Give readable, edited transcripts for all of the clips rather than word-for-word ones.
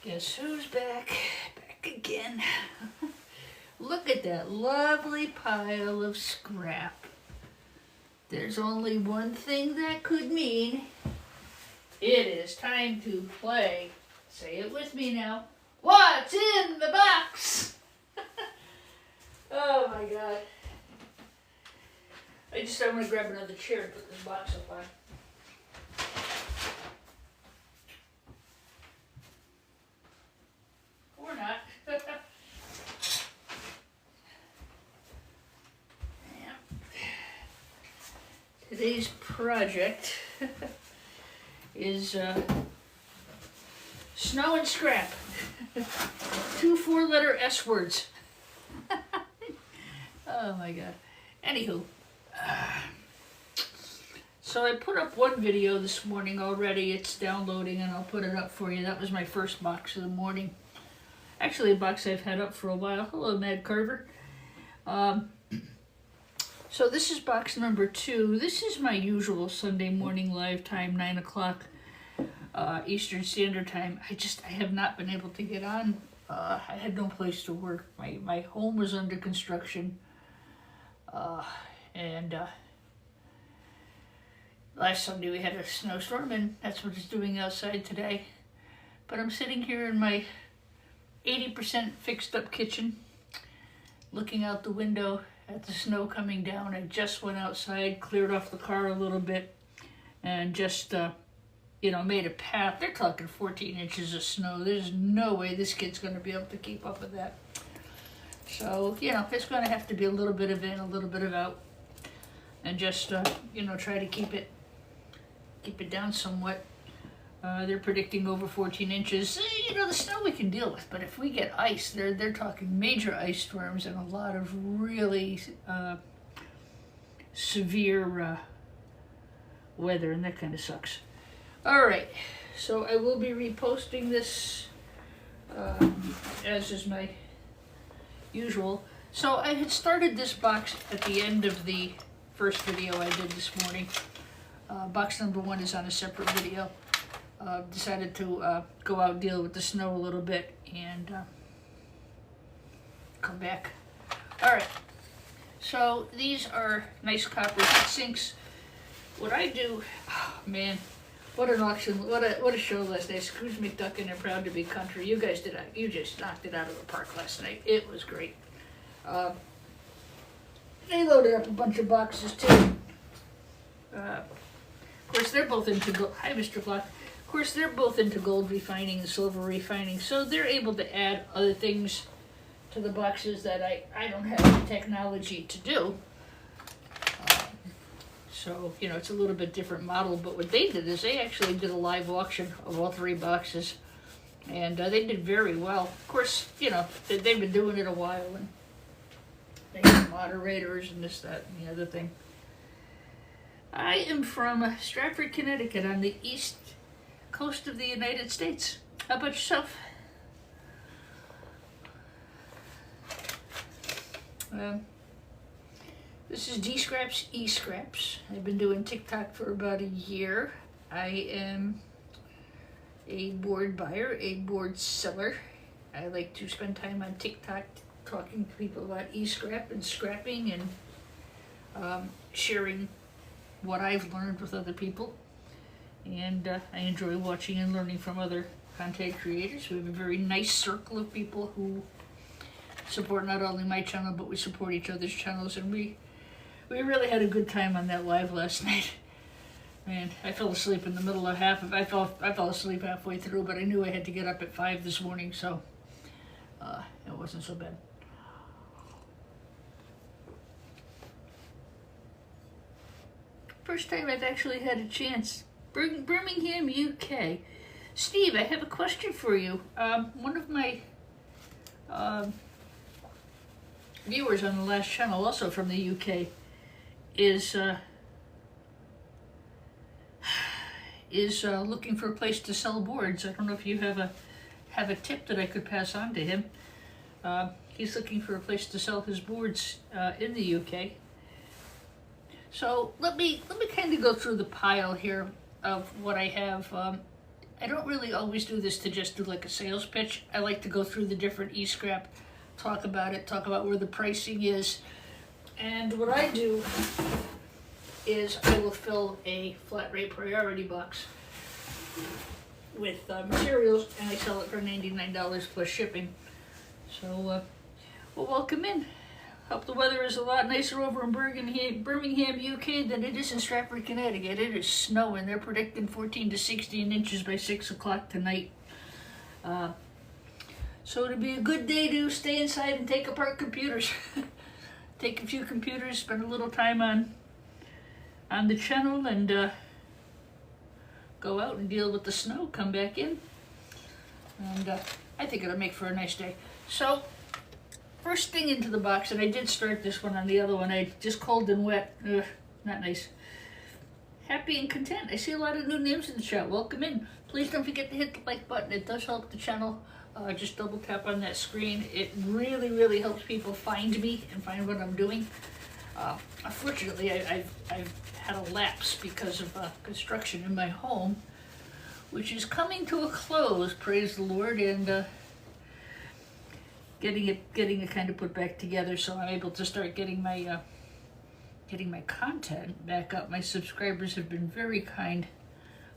Guess who's back? Back again. Look at that lovely pile of scrap. There's only one thing that could mean. It is time to play. Say it with me now. What's in the box? Oh my God. I'm going to grab another chair and put this box up on. Or not. Yeah. Today's project is snow and scrap. 2 4-letter S words. Oh my God. Anywho. So I put up one video this morning already. It's downloading and I'll put it up for you. That was my first box of the morning. Actually, a box I've had up for a while. Hello, Mad Carver. So this is box number 2. This is my usual Sunday morning live time, 9 o'clock Eastern Standard Time. I have not been able to get on. I had no place to work. My home was under construction. And last Sunday we had a snowstorm, and that's what it's doing outside today. But I'm sitting here in my 80% fixed up kitchen, looking out the window at the snow coming down. I just went outside, cleared off the car a little bit, and just, made a path. They're talking 14 inches of snow. There's no way this kid's going to be able to keep up with that. So, it's going to have to be a little bit of in, a little bit of out, and just, try to keep it down somewhat. They're predicting over 14 inches. The snow we can deal with, but if we get ice, they're talking major ice storms and a lot of really severe weather, and that kind of sucks. All right, so I will be reposting this as is my usual. So I had started this box at the end of the first video I did this morning. Box number 1 is on a separate video. Decided to go out and deal with the snow a little bit and come back. All right, so these are nice copper sinks. What I do, oh man, what an auction, what a show last night. Scrooge McDuck and Proud to Be Country. You guys you just knocked it out of the park last night. It was great. They loaded up a bunch of boxes too. Of course, they're both into gold. Hi, Mr. Flock. Of course, they're both into gold refining and silver refining, so they're able to add other things to the boxes that I don't have the technology to do. So, it's a little bit different model, but what they did is they actually did a live auction of all 3 boxes, and they did very well. Of course, they've been doing it a while, and they have moderators and this, that, and the other thing. I am from Stratford, Connecticut, on the east coast of the United States. How about yourself? This is D-Scraps, E-Scraps. I've been doing TikTok for about a year. I am a board buyer, a board seller. I like to spend time on TikTok talking to people about e-scrap and scrapping and sharing what I've learned with other people. And I enjoy watching and learning from other content creators. We have a very nice circle of people who support not only my channel, but we support each other's channels. And we really had a good time on that live last night. Man, I fell asleep in the middle of I fell asleep halfway through, but I knew I had to get up at 5 this morning, so it wasn't so bad. First time I've actually had a chance. Birmingham, UK. Steve, I have a question for you. One of my viewers on the last channel, also from the UK, is looking for a place to sell boards. I don't know if you have have a tip that I could pass on to him. He's looking for a place to sell his boards in the UK. So let me kind of go through the pile here of what I have. I don't really always do this to just do like a sales pitch. I like to go through the different e-scrap, talk about where the pricing is. And what I do is I will fill a flat rate priority box with materials, and I sell it for $99 plus shipping. So, well, welcome in. Hope the weather is a lot nicer over in Birmingham, UK than it is in Stratford, Connecticut. It is snowing. They're predicting 14 to 16 inches by 6 o'clock tonight. So it'll be a good day to stay inside and take apart computers. Take a few computers, spend a little time on the channel, and go out and deal with the snow, come back in. And I think it'll make for a nice day. So, first thing into the box, and I did start this one on the other one, I just cold and wet. Ugh, not nice. Happy and content. I see a lot of new names in the chat. Welcome in. Please don't forget to hit the like button. It does help the channel. Just double tap on that screen. It really, really helps people find me and find what I'm doing. Unfortunately, I've had a lapse because of construction in my home, which is coming to a close, praise the Lord, and getting it kind of put back together, so I'm able to start getting my content back up. My subscribers have been very kind,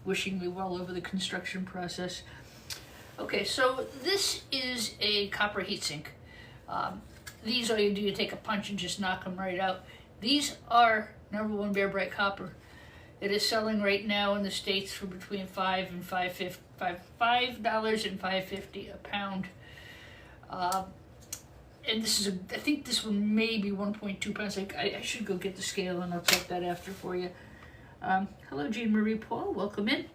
wishing me well over the construction process. Okay, so this is a copper heatsink. These, all you do, you take a punch and just knock them right out. These are #1 Bear Bright copper. It is selling right now in the States for between $5 and $5.50 a pound. And this is I think this one may be 1.2 pounds. I should go get the scale and I'll check that after for you. Hello, Jean Marie Paul, welcome in.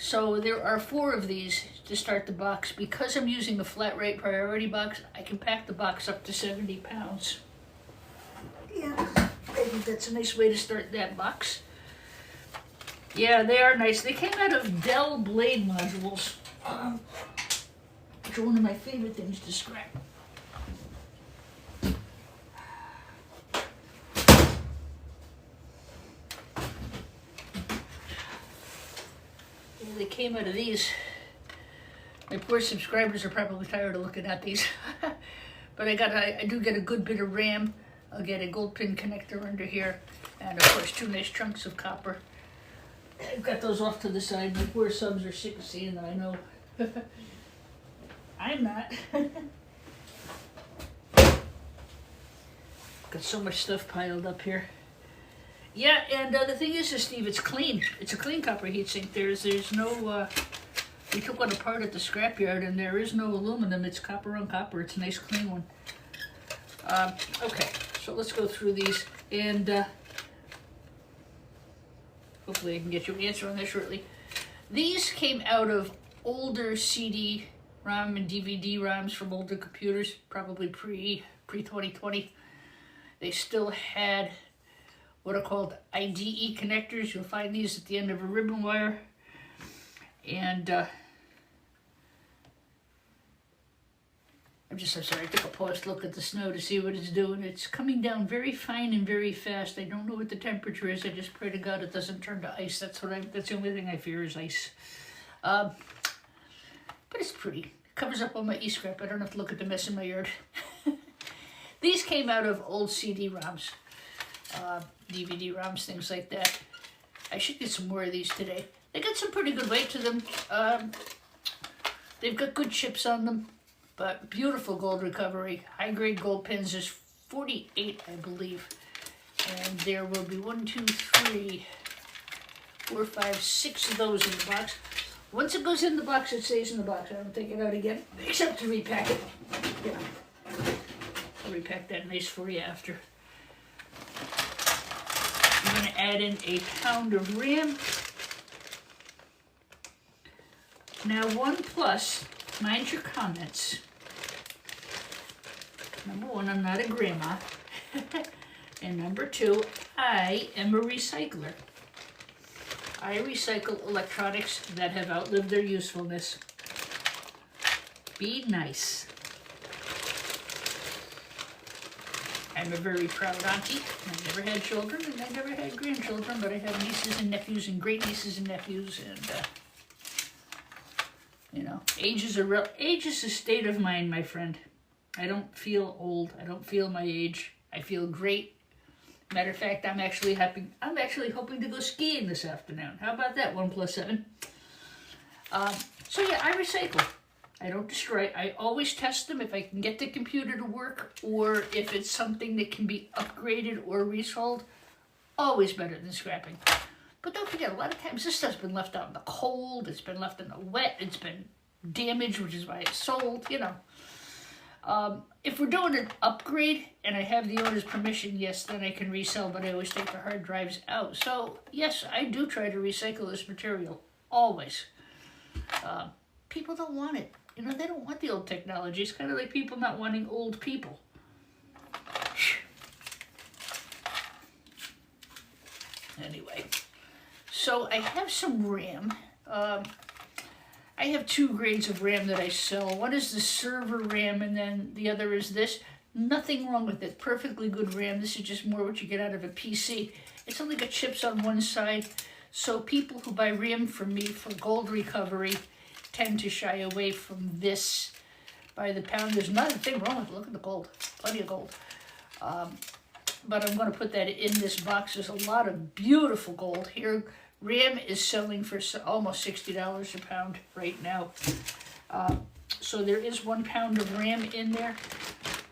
So there are 4 of these to start the box. Because I'm using a flat rate priority box, I can pack the box up to 70 pounds. Yeah, I think that's a nice way to start that box. Yeah, they are nice. They came out of Dell blade modules, which are one of my favorite things to scrap. They came out of these. My poor subscribers are probably tired of looking at these. But I do get a good bit of RAM. I'll get a gold pin connector under here, and of course 2 nice chunks of copper. I've got those off to the side. My poor subs are sick of seeing them, I know. I'm not. Got so much stuff piled up here. Yeah, and the thing is, Steve, it's clean. It's a clean copper heatsink. There's no, we took one apart at the scrapyard, and there is no aluminum. It's copper on copper. It's a nice clean one. Okay, so let's go through these, and hopefully I can get you an answer on this shortly. These came out of older CD-ROM and DVD-ROMs from older computers, probably pre-2020. They still had what are called IDE connectors. You'll find these at the end of a ribbon wire. And I'm sorry, I took a pause to look at the snow to see what it's doing. It's coming down very fine and very fast. I don't know what the temperature is. I just pray to God it doesn't turn to ice. That's the only thing I fear is ice. But it's pretty. It covers up all my e-scrap. I don't have to look at the mess in my yard. These came out of old CD-ROMs. DVD-ROMs, things like that. I should get some more of these today. They got some pretty good weight to them. They've got good chips on them, but beautiful gold recovery. High-grade gold pins. There's 48, I believe. And there will be 1, 2, 3, 4, 5, 6 of those in the box. Once it goes in the box, it stays in the box. I don't take it out again, except to repack it. Yeah. I'll repack that nice for you after. I'm going to add in a pound of RAM. Now, 1+, mind your comments. Number 1, I'm not a grandma. And number 2, I am a recycler. I recycle electronics that have outlived their usefulness. Be nice. I'm a very proud auntie. I never had children and I never had grandchildren, but I have nieces and nephews and great nieces and nephews, and you know, age is a state of mind, my friend. I don't feel old. I don't feel my age. I feel great. Matter of fact, I'm actually hoping to go skiing this afternoon. How about that? 1 + 7. So yeah, I recycle. I don't destroy. I always test them if I can get the computer to work, or if it's something that can be upgraded or resold. Always better than scrapping. But don't forget, a lot of times this stuff's been left out in the cold, it's been left in the wet, it's been damaged, which is why it's sold, you know. If we're doing an upgrade and I have the owner's permission, yes, then I can resell, but I always take the hard drives out. So, yes, I do try to recycle this material, always. People don't want it. You know, they don't want the old technology. It's kind of like people not wanting old people. Anyway, so I have some RAM. I have 2 grades of RAM that I sell. One is the server RAM, and then the other is this. Nothing wrong with it. Perfectly good RAM. This is just more what you get out of a PC. It's only got chips on one side, so people who buy RAM from me for gold recovery tend to shy away from this by the pound. There's nothing wrong with it. Look at the gold. Plenty of gold. But I'm going to put that in this box. There's a lot of beautiful gold here. RAM is selling for almost $60 a pound right now. So there is 1 pound of RAM in there.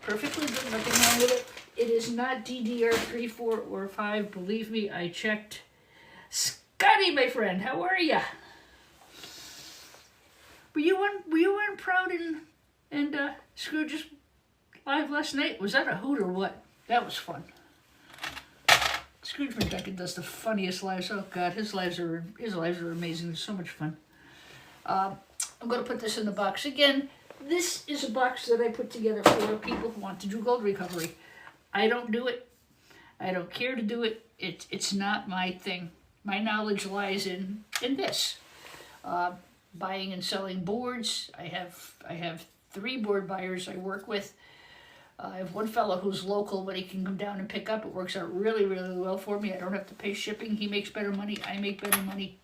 Perfectly good, nothing wrong with it. It is not DDR3, 4, or 5. Believe me, I checked. Scotty, my friend, how are ya? Were you on Proud and Scrooge's live last night? Was that a hoot or what? That was fun. Scrooge McDuck does the funniest lives. Oh God, his lives are amazing. They're so much fun. I'm going to put this in the box again. This is a box that I put together for people who want to do gold recovery. I don't do it. I don't care to do it. It's not my thing. My knowledge lies in this. Buying and selling boards. I have 3 board buyers I work with. I have one fellow who's local, but he can come down and pick up. It works out really, really well for me. I don't have to pay shipping. He makes better money. I make better money.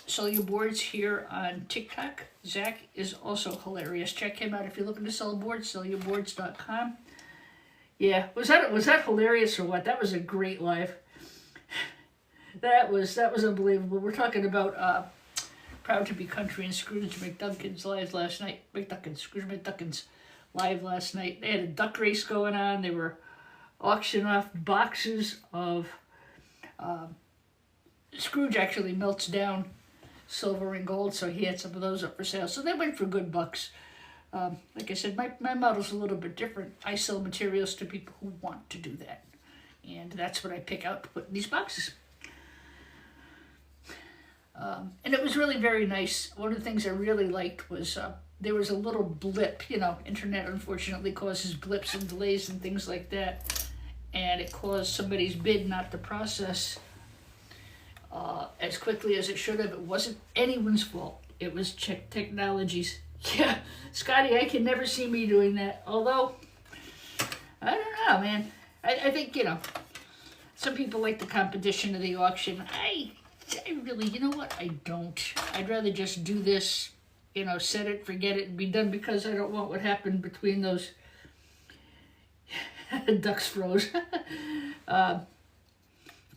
Sell your boards here on TikTok. Zach is also hilarious. Check him out if you're looking to sell a board. Sellyourboards.com. Yeah, was that hilarious or what? That was a great live. That was unbelievable. We're talking about Proud to Be Country and Scrooge McDuckins live last night. Scrooge McDuckins live last night. They had a duck race going on. They were auctioning off boxes of Scrooge actually melts down silver and gold, so he had some of those up for sale. So they went for good bucks. Like I said, my model's a little bit different. I sell materials to people who want to do that. And that's what I pick out to put in these boxes. And it was really very nice. One of the things I really liked was there was a little blip. You know, internet unfortunately causes blips and delays and things like that. And it caused somebody's bid not to process as quickly as it should have. It wasn't anyone's fault. It was Czech Technologies. Yeah, Scotty, I can never see me doing that. Although, I don't know, man. I think, you know, some people like the competition of the auction. I really, you know what? I don't. I'd rather just do this, you know, set it, forget it, and be done, because I don't want what happened between those ducks froze.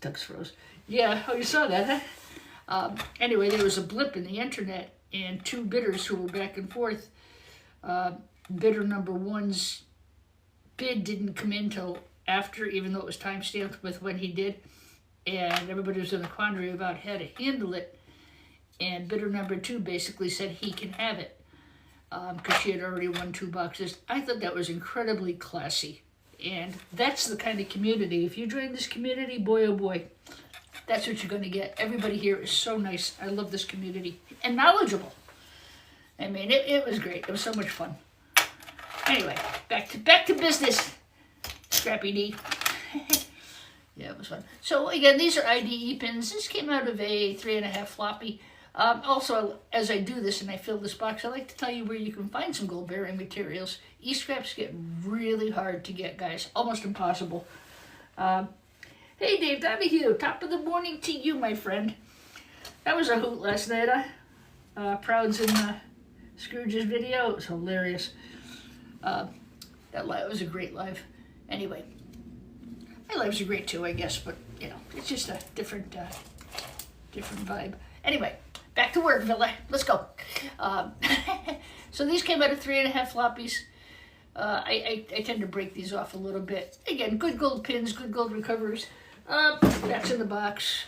Ducks froze. Yeah, oh, you saw that, huh? Anyway, there was a blip in the internet, and 2 bidders who were back and forth. Bidder number 1's bid didn't come in till after, even though it was time-stamped with when he did. And everybody was in a quandary about how to handle it. And bidder number 2 basically said he can have it, because she had already won 2 boxes. I thought that was incredibly classy. And that's the kind of community. If you join this community, boy, oh boy, that's what you're going to get. Everybody here is so nice. I love this community. And knowledgeable. I mean, it was great. It was so much fun. Anyway, back to business, Scrappy D. Yeah, it was fun. So again, these are IDE pins. This came out of a 3.5 floppy. Also, as I do this and I fill this box, I like to tell you where you can find some gold bearing materials. E-scraps get really hard to get, guys. Almost impossible. Hey Dave Donahue, top of the morning to you, my friend. That was a hoot last night, huh? Prouds in Scrooge's video. It was hilarious. That live was a great live. Anyway, my lives are great too, I guess, but you know, it's just a different vibe. Anyway, back to work, Villa. Let's go. So these came out of 3.5 floppies. I tend to break these off a little bit. Again, good gold pins, good gold recovers. That's in the box.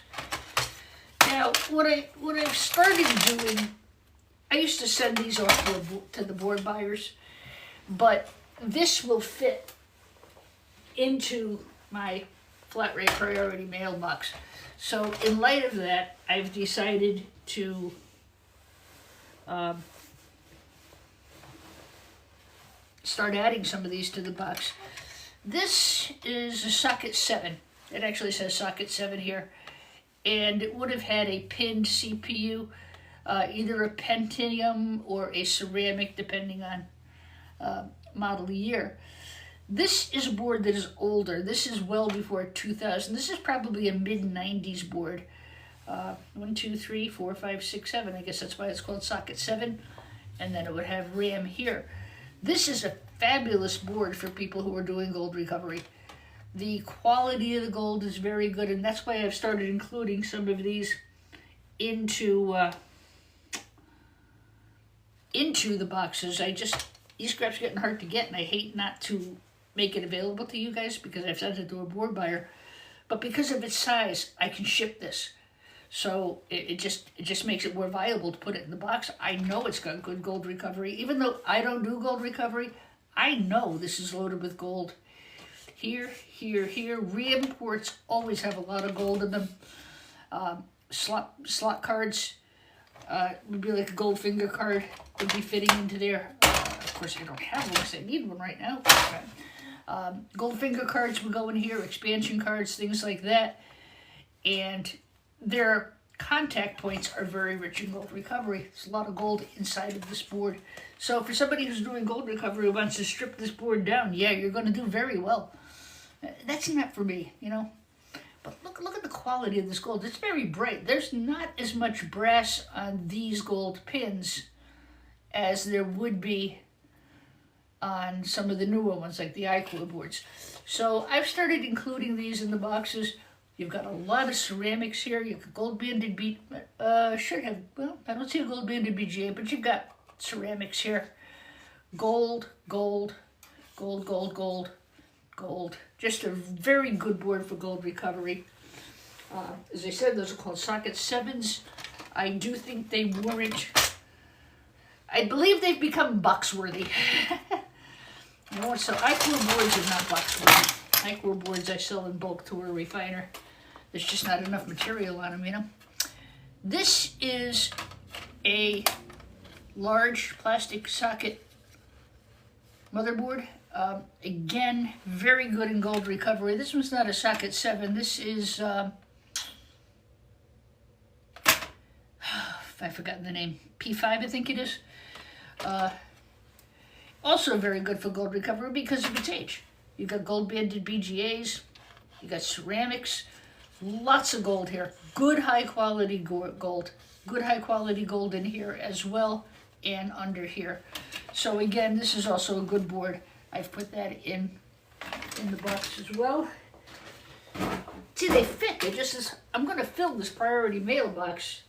Now, what I've started doing, I used to send these off to the board buyers, but this will fit into my flat rate priority mailbox. So in light of that, I've decided to start adding some of these to the box. This is a socket 7. It actually says socket 7 here. And it would have had a pinned CPU, either a Pentium or a ceramic, depending on model year. This is a board that is older. This is well before 2000. This is probably a mid-90s board. 1, 2, 3, 4, 5, 6, 7. I guess that's why it's called socket 7. And then it would have RAM here. This is a fabulous board for people who are doing gold recovery. The quality of the gold is very good, and that's why I've started including some of these into the boxes. E-scrap's getting hard to get, and I hate not to make it available to you guys because I've sent it to a board buyer. But because of its size, I can ship this. So it just makes it more viable to put it in the box. I know it's got good gold recovery. Even though I don't do gold recovery, I know this is loaded with gold. Here. Re-imports always have a lot of gold in them. Slot cards would be like a gold finger card. Would be fitting into there. Of course, I don't have one because I need one right now. Gold finger cards would go in here. Expansion cards, things like that. And their contact points are very rich in gold recovery. There's a lot of gold inside of this board. So for somebody who's doing gold recovery who wants to strip this board down, yeah, you're going to do very well. That's not for me, you know. But look at the quality of this gold. It's very bright. There's not as much brass on these gold pins as there would be on some of the newer ones, like the iCore boards. So I've started including these in the boxes. You've got a lot of ceramics here. You've got gold banded should have, well, I don't see a gold banded BGA, but you've got ceramics here. Gold. Just a very good board for gold recovery. As I said, those are called socket 7s. I do think they weren't, I believe they've become box worthy. You know what, so iCore boards are not box worthy. iCore boards I sell in bulk to a refiner. There's just not enough material on them, you know. This is a large plastic socket motherboard. Again, very good in gold recovery. This one's not a socket 7. This is, I've forgotten the name. P5, I think it is. Also very good for gold recovery because of its age. You've got gold banded BGAs. You got ceramics. Lots of gold here. Good high quality gold. Good high quality gold in here as well and under here. So again, this is also a good board. I've put that in the box as well. See, they fit. They just, I'm going to fill this priority mailbox,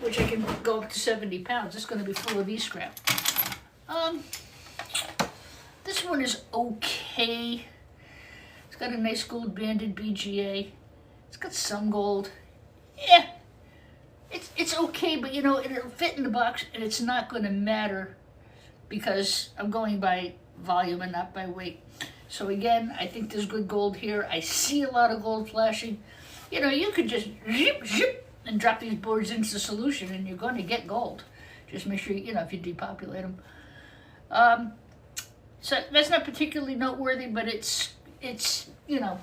which I can go up to 70 pounds. It's going to be full of E-scrap. This one is okay. It's got a nice gold banded BGA. It's got some gold. Yeah, it's okay, but you know, it'll fit in the box and it's not going to matter because I'm going by volume and not by weight. So again, I think there's good gold here. I see a lot of gold flashing. You know, you could just zip and drop these boards into the solution and you're going to get gold. Just make sure, you know, if you depopulate them. So that's not particularly noteworthy, but it's you know,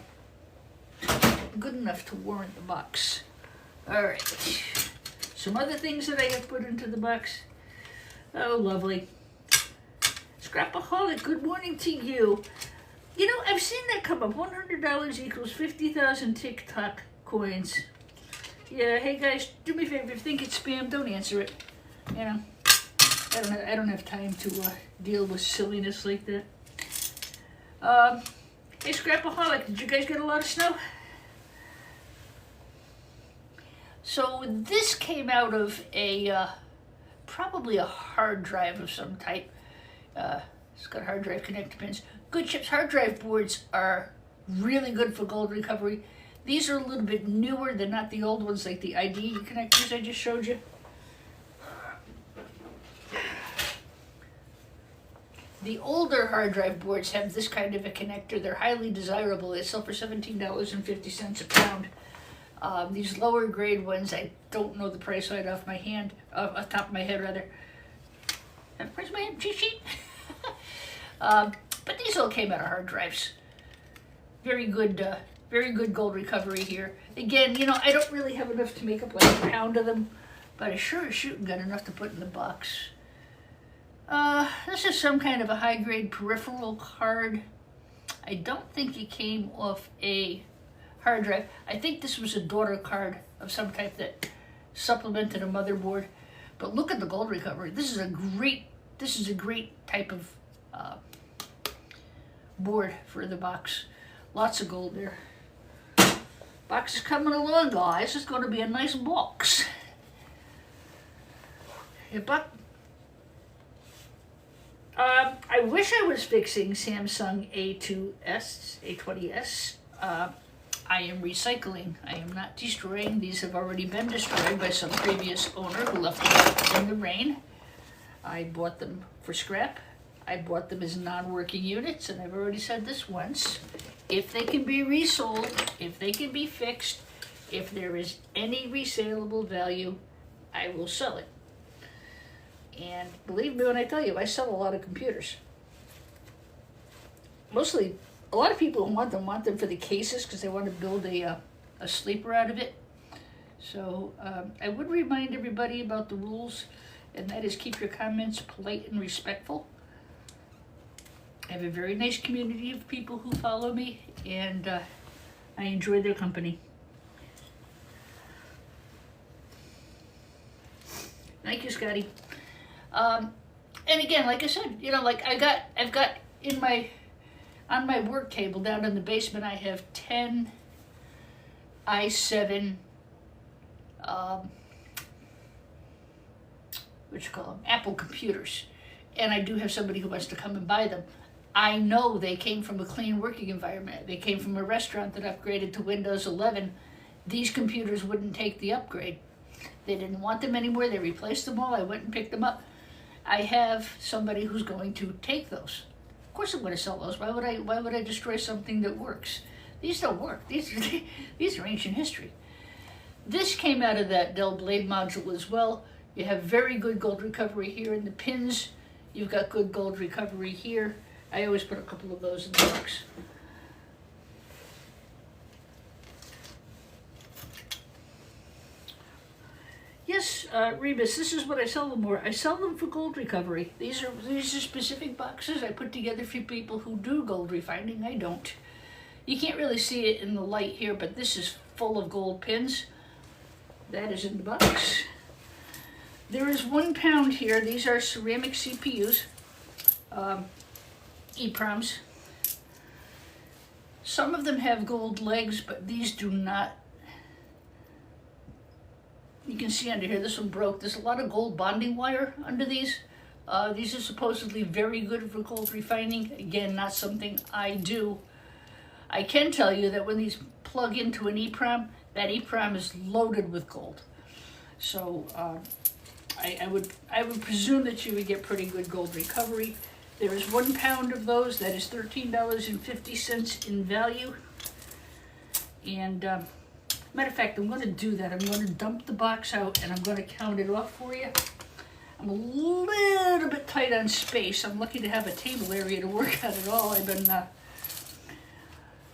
good enough to warrant the box. All right. Some other things that I have put into the box. Oh, lovely. Scrapaholic, good morning to you. You know, I've seen that come up. $100 equals 50,000 TikTok coins. Yeah, hey guys, do me a favor. If you think it's spam, don't answer it. You know, I don't have time to deal with silliness like that. Hey, Scrapaholic, did you guys get a lot of snow? So this came out of a probably a hard drive of some type. It's got hard drive connector pins. Good chips hard drive boards are really good for gold recovery. These are a little bit newer. They're not the old ones like the ID connectors I just showed you. The older hard drive boards have this kind of a connector. They're highly desirable. They sell for $17.50 a pound. These lower grade ones, I don't know the price right off the top of my head rather. Price of my head, cheat sheet. But these all came out of hard drives. Very good gold recovery here. Again, you know, I don't really have enough to make up like a pound of them, but I sure as shooting got enough to put in the box. This is some kind of a high-grade peripheral card. I don't think it came off a hard drive. I think this was a daughter card of some type that supplemented a motherboard. But look at the gold recovery. This is a great type of board for the box. Lots of gold there. Box is coming along, guys. It's going to be a nice box. Yeah, but I wish I was fixing Samsung A20s. I am recycling. I am not destroying. These have already been destroyed by some previous owner who left them in the rain. I bought them for scrap. I bought them as non-working units, and I've already said this once. If they can be resold, if they can be fixed, if there is any resaleable value, I will sell it. And believe me when I tell you, I sell a lot of computers. Mostly, a lot of people who want them for the cases because they want to build a sleeper out of it. So I would remind everybody about the rules, and that is keep your comments polite and respectful. I have a very nice community of people who follow me, and I enjoy their company. Thank you, Scotty. And again, like I said, you know, like I've got on my work table down in the basement, I have 10 i7 Apple computers, and I do have somebody who wants to come and buy them. I know they came from a clean working environment. They came from a restaurant that upgraded to Windows 11. These computers wouldn't take the upgrade. They didn't want them anymore. They replaced them all. I went and picked them up. I have somebody who's going to take those. Of course I'm going to sell those. Why would I destroy something that works? These don't work. These are ancient history. This came out of that Dell Blade module as well. You have very good gold recovery here in the pins. You've got good gold recovery here. I always put a couple of those in the box. Yes, Rebus, this is what I sell them for. I sell them for gold recovery. These are specific boxes I put together for people who do gold refining. I don't. You can't really see it in the light here, but this is full of gold pins. That is in the box. There is 1 pound here. These are ceramic CPUs, EEPROMs. Some of them have gold legs, but these do not. You can see under here, this one broke. There's a lot of gold bonding wire under these. These are supposedly very good for gold refining. Again, not something I do. I can tell you that when these plug into an EEPROM, that EEPROM is loaded with gold. So I would presume that you would get pretty good gold recovery. There is 1 pound of those. That is $13.50 in value. And matter of fact, I'm going to do that. I'm going to dump the box out and I'm going to count it off for you. I'm a little bit tight on space. I'm lucky to have a table area to work at all. I've been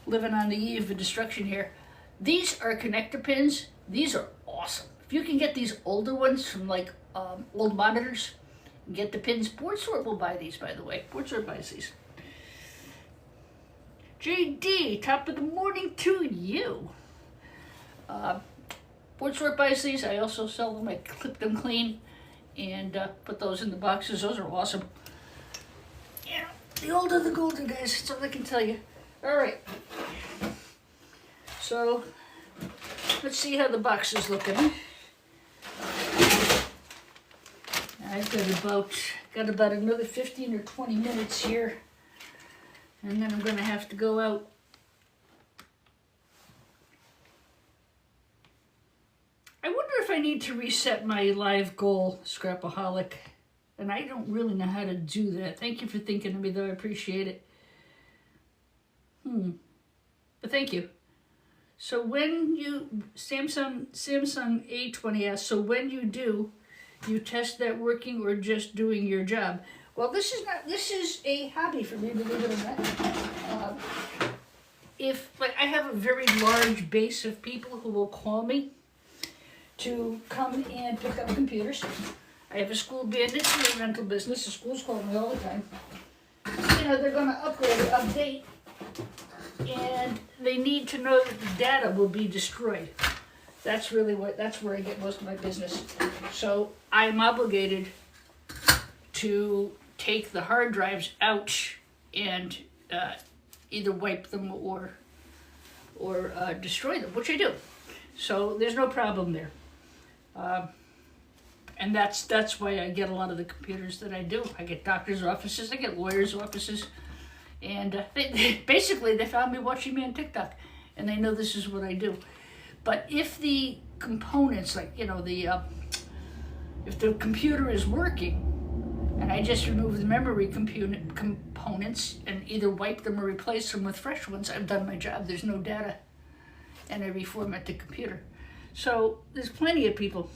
living on the eve of destruction here. These are connector pins. These are awesome. If you can get these older ones from like old monitors, and get the pins. Board Sort will buy these, by the way. Board Sort buys these. JD, top of the morning to you. Board Sort buys these. I also sell them. I clip them clean and put those in the boxes. Those are awesome. Yeah, the older the golder, guys. That's all I can tell you. All right. So let's see how the box is looking. I've got about another 15 or 20 minutes here, and then I'm going to have to go out. I wonder if I need to reset my live goal, Scrapaholic, and I don't really know how to do that. Thank you for thinking of me, though. I appreciate it. But thank you. So when you, Samsung A20 asks, so when you do, you test that working or just doing your job? Well, this is a hobby for me, believe it or not. I have a very large base of people who will call me to come and pick up computers. I have a school bandit in a rental business. The schools call me all the time. You know, they're going to upgrade or update, and they need to know that the data will be destroyed. That's where I get most of my business. So I'm obligated to take the hard drives out and either wipe them or destroy them, which I do. So there's no problem there. And that's why I get a lot of the computers that I do. I get doctors' offices, I get lawyers' offices, and basically they found me watching me on TikTok, and they know this is what I do. But if the components, like, you know, if the computer is working, and I just remove the memory components and either wipe them or replace them with fresh ones, I've done my job. There's no data, and I reformat the computer. So there's plenty of people.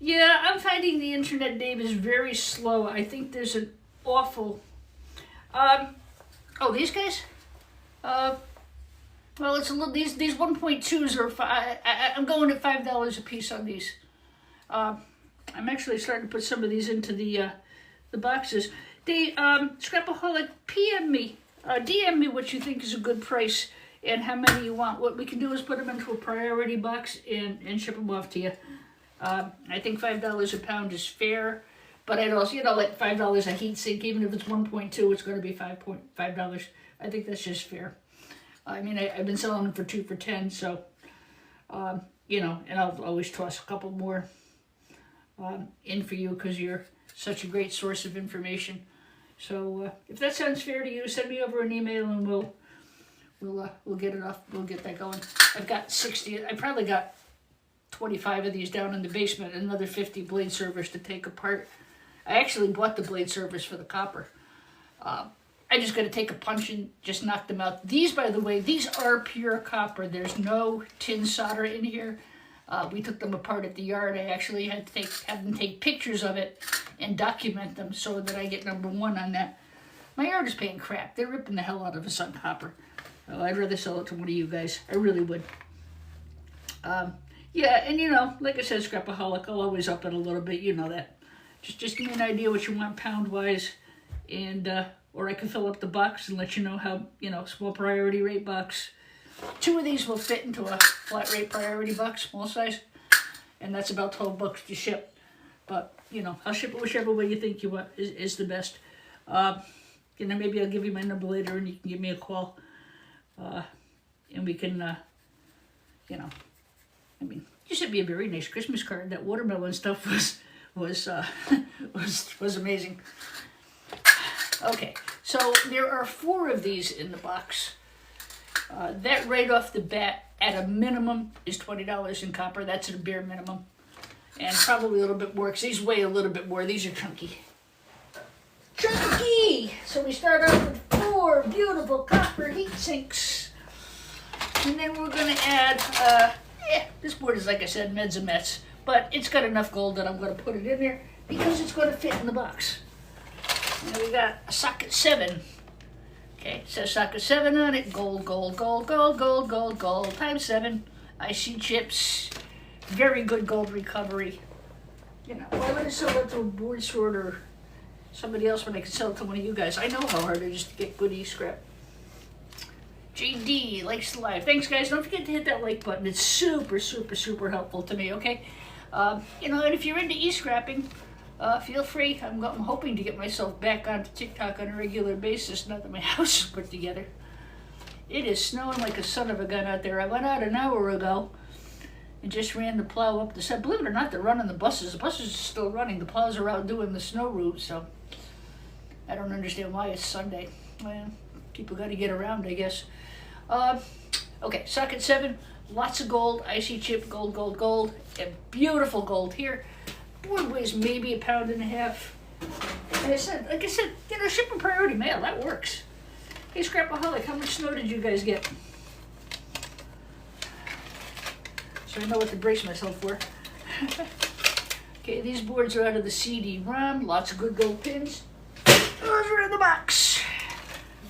Yeah, I'm finding the internet, Dave, is very slow. I think there's an awful... oh, these guys? Well, it's a little... These 1.2s are... I'm going at $5 a piece on these. I'm actually starting to put some of these into the boxes. They, Scrapaholic, PM me. DM me what you think is a good price and how many you want. What we can do is put them into a priority box and ship them off to you. I think $5 a pound is fair, but I'd also, you know, like $5 a heat sink, even if it's 1.2, it's going to be $5. I think that's just fair. I mean, I've been selling them for 2 for $10, so, you know, and I'll always toss a couple more in for you because you're such a great source of information. So if that sounds fair to you, send me over an email and we'll get it off. We'll get that going. I've got 60. I probably got 25 of these down in the basement, and another 50 blade servers to take apart. I actually bought the blade servers for the copper. I just got to take a punch and just knock them out. These, by the way, these are pure copper. There's no tin solder in here. We took them apart at the yard. I actually had to have them take pictures of it and document them so that I get number one on that. My yard is paying crap. They're ripping the hell out of us on copper. Oh, I'd rather sell it to one of you guys. I really would. Yeah, and you know, like I said, Scrapaholic, I'll always up it a little bit. You know that. Just give me an idea what you want pound-wise, and or I can fill up the box and let you know how, you know, small priority rate box. 2 of these will fit into a flat rate priority box, small size, and that's about $12 to ship. But, you know, I'll ship it whichever way you think you want is the best. You know, maybe I'll give you my number later and you can give me a call. And we can, you know, I mean, you sent me a very nice Christmas card. That watermelon stuff was amazing. Okay, so there are 4 of these in the box. That right off the bat, at a minimum, is $20 in copper. That's at a bare minimum. And probably a little bit more, because these weigh a little bit more. These are chunky. Chunky! So we start off with 4 beautiful copper heat sinks. And then we're going to add, this board is, like I said, meds and mets. But it's got enough gold that I'm going to put it in there because it's going to fit in the box. And we got a socket 7 Okay, it says socket 7 on it. Gold, gold, gold, gold, gold, gold, gold, times 7. IC chips. Very good gold recovery. You know, why would I sell that to a board sort or somebody else when I can sell it to one of you guys? I know how hard it is to get good e-scrap. JD likes the live. Thanks, guys. Don't forget to hit that like button. It's super, super, super helpful to me, okay? You know, and if you're into e-scrapping, feel free. I'm hoping to get myself back onto TikTok on a regular basis, now that my house is put together. It is snowing like a son of a gun out there. I went out an hour ago and just ran the plow up the side. Believe it or not, they're running the buses. The buses are still running. The plows are out doing the snow route, so I don't understand why it's Sunday. Well, people got to get around, I guess. Okay, socket 7, lots of gold, IC chip, gold, gold, gold, and beautiful gold here. Board weighs maybe 1.5 pounds. And like I said, you know, shipping priority mail, that works. Hey, Scrapaholic, how much snow did you guys get? So I know what to brace myself for. Okay, these boards are out of the CD-ROM. Lots of good gold pins. Those are in the box.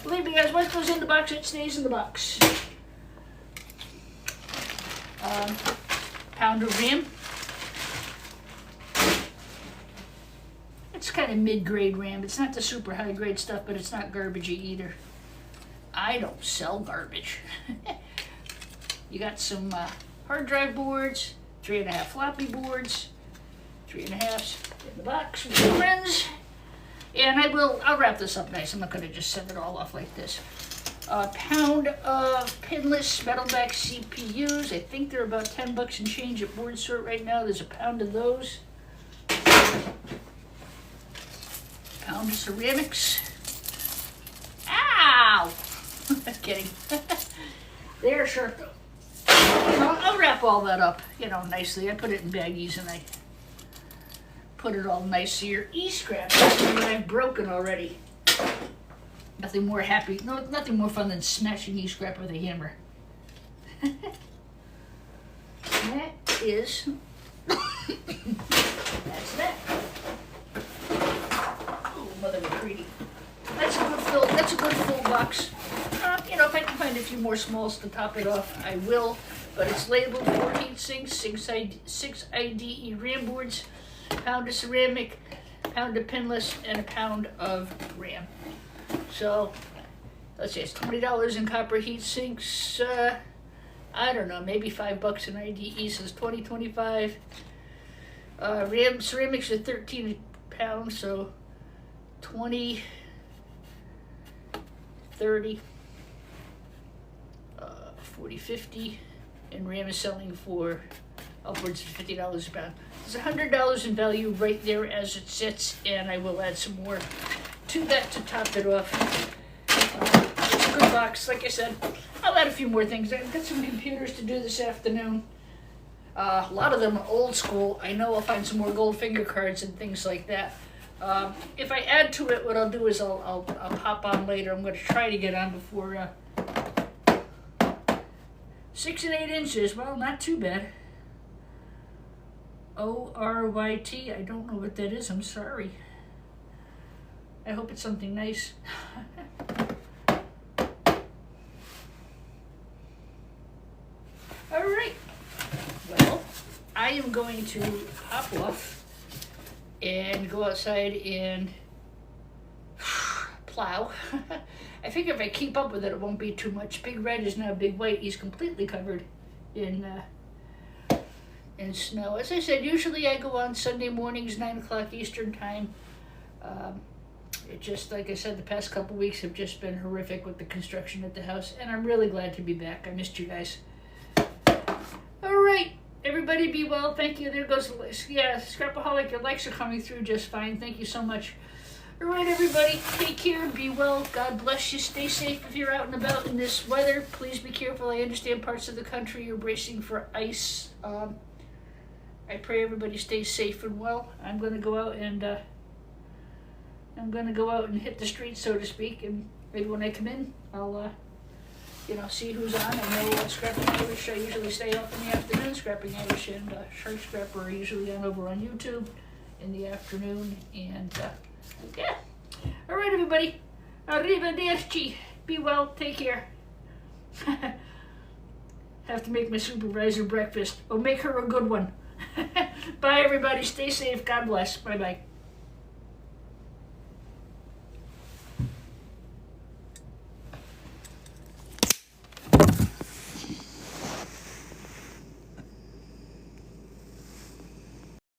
Believe me, guys, once it goes in the box, it stays in the box. Pound of RAM. It's kind of mid-grade RAM. It's not the super high-grade stuff, but it's not garbagey either. I don't sell garbage. You got some hard drive boards, 3.5 floppy boards, 3.5s in the box with my friends. And I'll wrap this up nice. I'm not going to just send it all off like this. A pound of pinless metalback CPUs. I think they're about 10 bucks and change at Board Sort right now. There's a pound of those. Pound of ceramics. Ow! Just kidding. They're sharp though. I'll wrap all that up, you know, nicely. I put it in baggies and I put it all nice so your e-scrap that I've broken already. Nothing more happy, nothing more fun than smashing e-scrap with a hammer. That is, that's that. Oh, mother of greedy. That's a good full box. You know, if I can find a few more smalls to top it off, I will. But it's labeled 4 heat sinks, 6 IDE RAM boards, pound of ceramic, pound of pinless, and a pound of RAM. So, let's see, it's $20 in copper heat sinks. I don't know, maybe $5 in IDE, so it's 20, 25. RAM ceramics are 13 a pound, so 20, 30, 40, 50. And RAM is selling for upwards of $50 a pound. There's $100 in value right there as it sits, and I will add some more to that to top it off. It's a good box. Like I said, I'll add a few more things. I've got some computers to do this afternoon. A lot of them are old school. I know I'll find some more gold finger cards and things like that. If I add to it, what I'll do is I'll pop on later. I'm going to try to get on before 6 and 8 inches. Well, not too bad. ORYT. I don't know what that is. I'm sorry. I hope it's something nice. All right. Well, I am going to hop off and go outside and plow. I figure if I keep up with it, it won't be too much. Big Red is now Big White. He's completely covered in snow. As I said, usually I go on Sunday mornings, 9 o'clock Eastern time. It just, like I said, the past couple weeks have just been horrific with the construction at the house, and I'm really glad to be back. I missed you guys. All right, everybody be well. Thank you. There goes the list. Yeah, Scrapaholic, your likes are coming through just fine. Thank you so much. All right, everybody, take care, be well, God bless you, stay safe if you're out and about in this weather. Please be careful. I understand parts of the country are bracing for ice. I pray everybody stays safe and well. I'm going to go out and hit the streets, so to speak, and maybe when I come in, I'll see who's on. I know Scrapping Irish, I usually stay up in the afternoon. Scrapping Irish and Shark Scrapper are usually on over on YouTube in the afternoon, and yeah. All right, everybody. Arrivederci. Be well. Take care. Have to make my supervisor breakfast. Oh, make her a good one. Bye, everybody. Stay safe. God bless. Bye-bye.